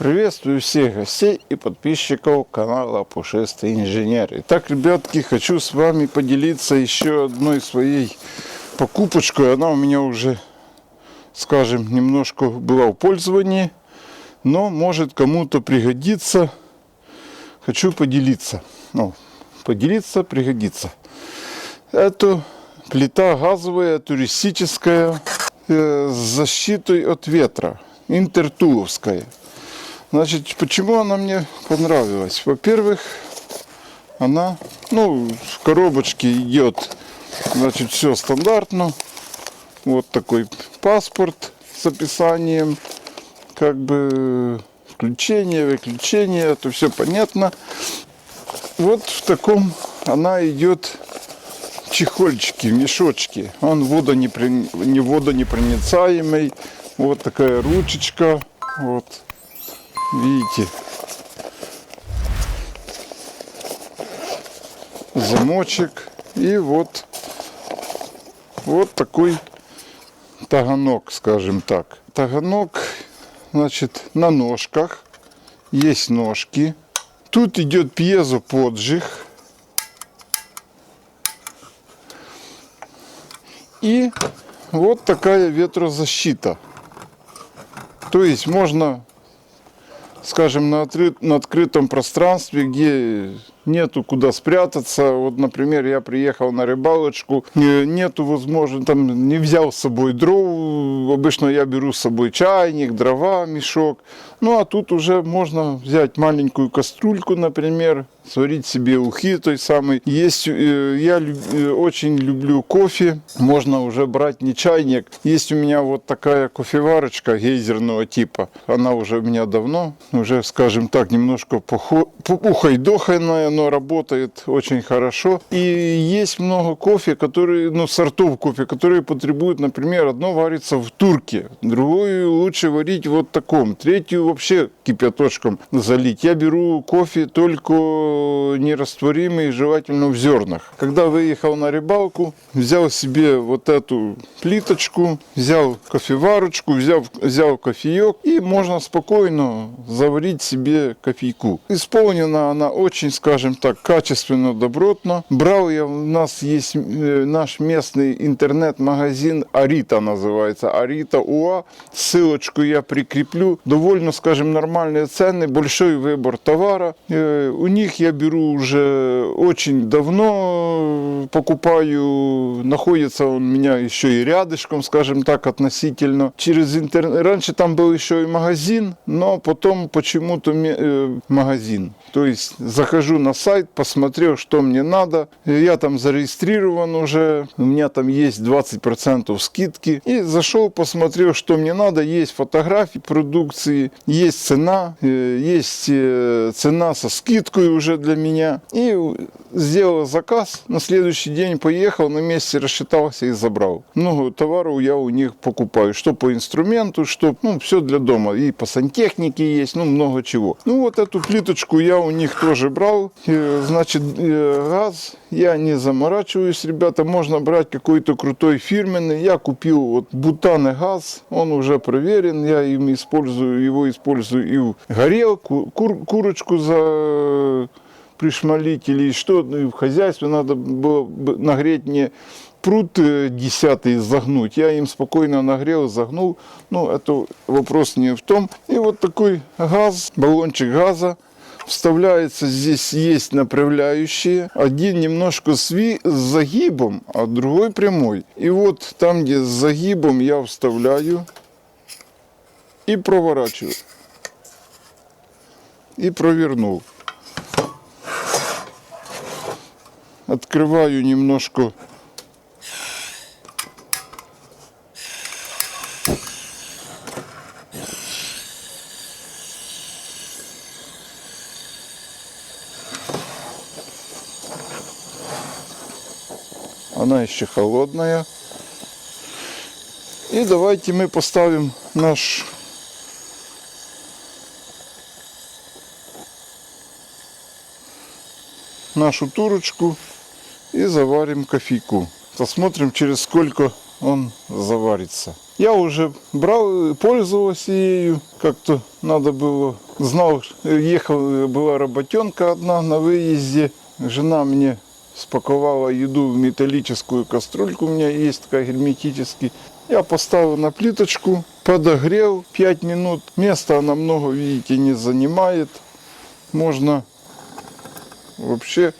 Приветствую всех гостей и подписчиков канала Пушистый инженер. Итак, ребятки, хочу с вами поделиться еще одной своей покупочкой. Она у меня уже, скажем, немножко была в пользовании, но может кому-то пригодиться. Хочу поделиться. Пригодится. Это плита газовая, туристическая, с защитой от ветра, интертуловская. Значит, почему она мне понравилась? Во-первых, она, в коробочке идет, значит, все стандартно. Вот такой паспорт с описанием, как бы включение, выключение, это все понятно. Вот в таком она идет чехольчике, мешочке. Он водонепроницаемый. Вот такая ручечка. Вот. Видите, замочек и вот такой таганок, скажем так. Таганок, значит, на ножках, есть ножки. Тут идет пьезоподжиг и вот такая ветрозащита. То есть можно, скажем, на открытом пространстве, где нету куда спрятаться. Вот, например, я приехал на рыбалочку, нету возможности, там не взял с собой дров. Обычно я беру с собой чайник, дрова, мешок. Ну, а тут уже можно взять маленькую кастрюльку, например, сварить себе ухи той самой. Есть, я очень люблю кофе, можно уже брать не чайник. Есть у меня вот такая кофеварочка гейзерного типа. Она уже у меня давно, уже, скажем так, немножко ухайдохайная, но работает очень хорошо. И есть много кофе, сортов кофе, которые потребуют, например, одно варится в турке, другое лучше варить вот таком, третью вообще кипяточком залить. Я беру кофе только нерастворимый, желательно в зернах. Когда выехал на рыбалку, взял себе вот эту плиточку, взял кофеварочку, взял кофеек, и можно спокойно заварить себе кофейку. Исполнена она очень, скажем так, качественно, добротно. Брал я, у нас есть наш местный интернет-магазин Арита называется, Арита УА. Ссылочку я прикреплю. Довольно, скажем, нормальные цены, большой выбор товара. У них я беру уже очень давно, покупаю, находится он у меня еще и рядышком, скажем так, относительно. Через интернет. Раньше там был еще и магазин, но потом почему-то магазин. То есть захожу на сайт, посмотрел, что мне надо. Я там зарегистрирован уже, у меня там есть 20% скидки. И зашел, посмотрел, что мне надо. Есть фотографии продукции, есть цена со скидкой уже для меня. И сделал заказ, на следующий день поехал, на месте рассчитался и забрал. Много товаров я у них покупаю, что по инструменту, что, все для дома. И по сантехнике есть, много чего. Вот эту плиточку я у них тоже брал. Значит, газ, я не заморачиваюсь, ребята, можно брать какой-то крутой фирменный. Я купил вот Бутаны газ, он уже проверен, я его использую и в горелку, курочку пришмалить или что, в хозяйстве надо было нагреть мне пруд 10 загнуть. Я им спокойно нагрел, загнул. Это вопрос не в том. И вот такой газ, баллончик газа. Вставляется, здесь есть направляющие. Один немножко с загибом, а другой прямой. И вот там, где с загибом, я вставляю и проворачиваю. И провернул. Открываю немножко. Она еще холодная. И давайте мы поставим нашу турочку и заварим кофейку. Посмотрим, через сколько он заварится. Я уже брал, пользовался ею, как-то надо было, знал, ехал, была работенка одна на выезде, жена мне спаковала еду в металлическую кастрюльку, у меня есть такая герметический. Я поставил на плиточку, подогрел 5 минут, места она много, видите, не занимает, можно вообще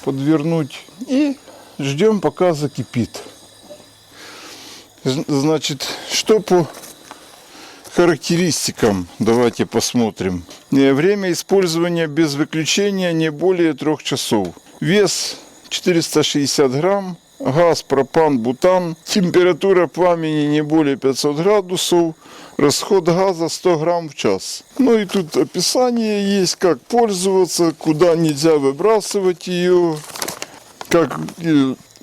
подвернуть и ждем, пока закипит. Значит, что по характеристикам, давайте посмотрим. Время использования без выключения не более 3 часов. Вес 460 грамм, газ, пропан, бутан, температура пламени не более 500 градусов, расход газа 100 грамм в час. Ну и тут описание есть, как пользоваться, куда нельзя выбрасывать ее, как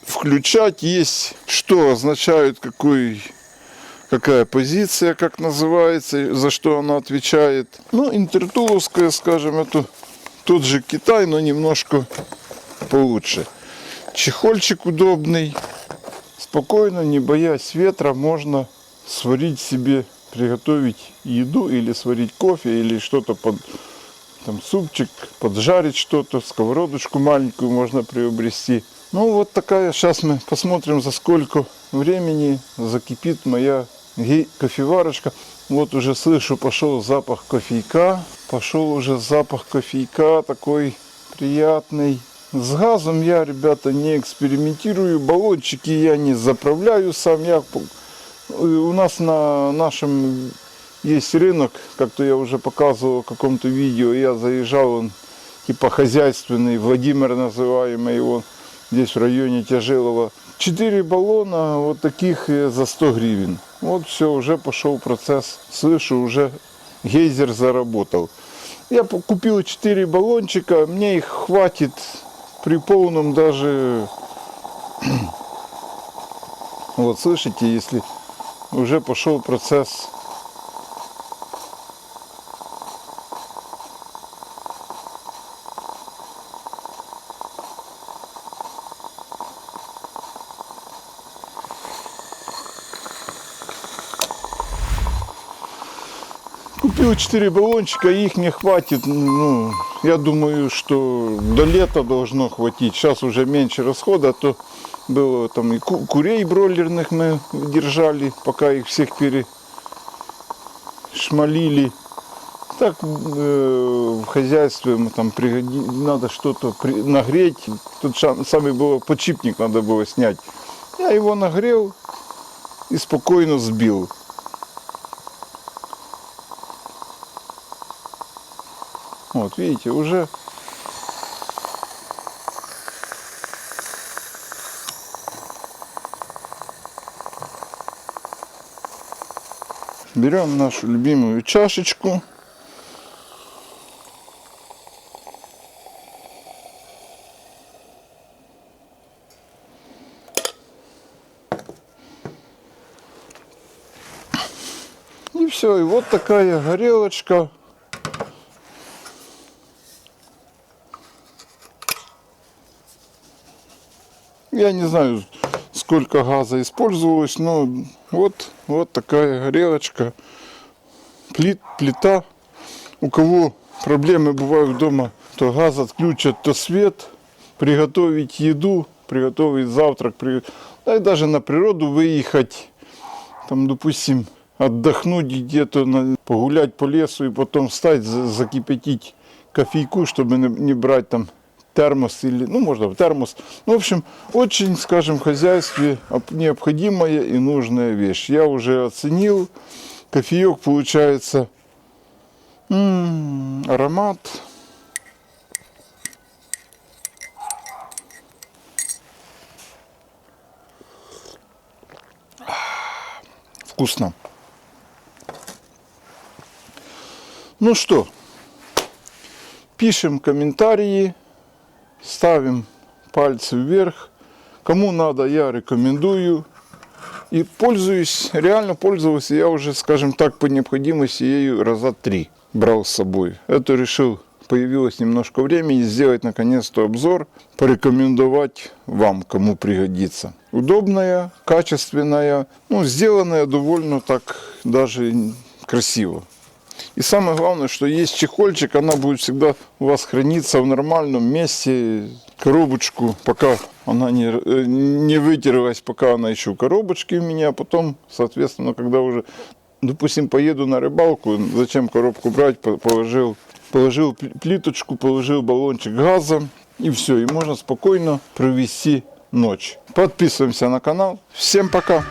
включать, есть, что означает, какая позиция, как называется, за что она отвечает. Ну, интертуловская, скажем, это тот же Китай, но немножко получше. Чехольчик удобный. Спокойно, не боясь ветра, можно сварить себе, приготовить еду или сварить кофе, или что-то под там, супчик, поджарить что-то, сковородочку маленькую можно приобрести. Ну вот такая, сейчас мы посмотрим, за сколько времени закипит моя кофеварочка. Вот уже слышу, пошел запах кофейка. Пошел уже запах кофейка, такой приятный. С газом я, ребята, не экспериментирую. Баллончики я не заправляю сам. У нас на нашем есть рынок, как-то я уже показывал в каком-то видео. Я заезжал, он типа хозяйственный, Владимир называемый его. Здесь в районе Тяжилова. 4 баллона вот таких за 100 гривен. Вот все, уже пошел процесс. Слышу, уже гейзер заработал. Я купил 4 баллончика. Мне их хватит при полном даже... Вот слышите, если уже пошел процесс. Купил 4 баллончика, их не хватит, ну, я думаю, что до лета должно хватить. Сейчас уже меньше расхода, а то было там и курей бройлерных мы держали, пока их всех перешмалили. Так в хозяйстве мы там надо что-то нагреть. Тут самый был подшипник, надо было снять. Я его нагрел и спокойно сбил. Вот, видите, уже берем нашу любимую чашечку. И все, и вот такая горелочка. Я не знаю, сколько газа использовалось, но вот такая горелочка, плита. У кого проблемы бывают дома, то газ отключат, то свет, приготовить еду, приготовить завтрак, да и даже на природу выехать, там, допустим, отдохнуть где-то, погулять по лесу и потом встать, закипятить кофейку, чтобы не брать там термос или, ну, можно в термос. Ну, в общем, очень, скажем, в хозяйстве необходимая и нужная вещь. Я уже оценил. Кофеек получается аромат. Вкусно. Ну что, пишем комментарии. Ставим пальцы вверх. Кому надо, я рекомендую. И пользуюсь, реально пользовался я уже, скажем так, по необходимости ею раза 3 брал с собой. Это решил появилось немножко времени сделать наконец-то обзор, порекомендовать вам, кому пригодится. Удобная, качественная, ну, сделанная довольно так даже красиво. И самое главное, что есть чехольчик, она будет всегда у вас храниться в нормальном месте, коробочку, пока она не вытерлась, пока она еще в коробочке у меня, а потом, соответственно, когда уже, допустим, поеду на рыбалку, зачем коробку брать, положил плиточку, положил баллончик газа, и все, и можно спокойно провести ночь. Подписываемся на канал. Всем пока!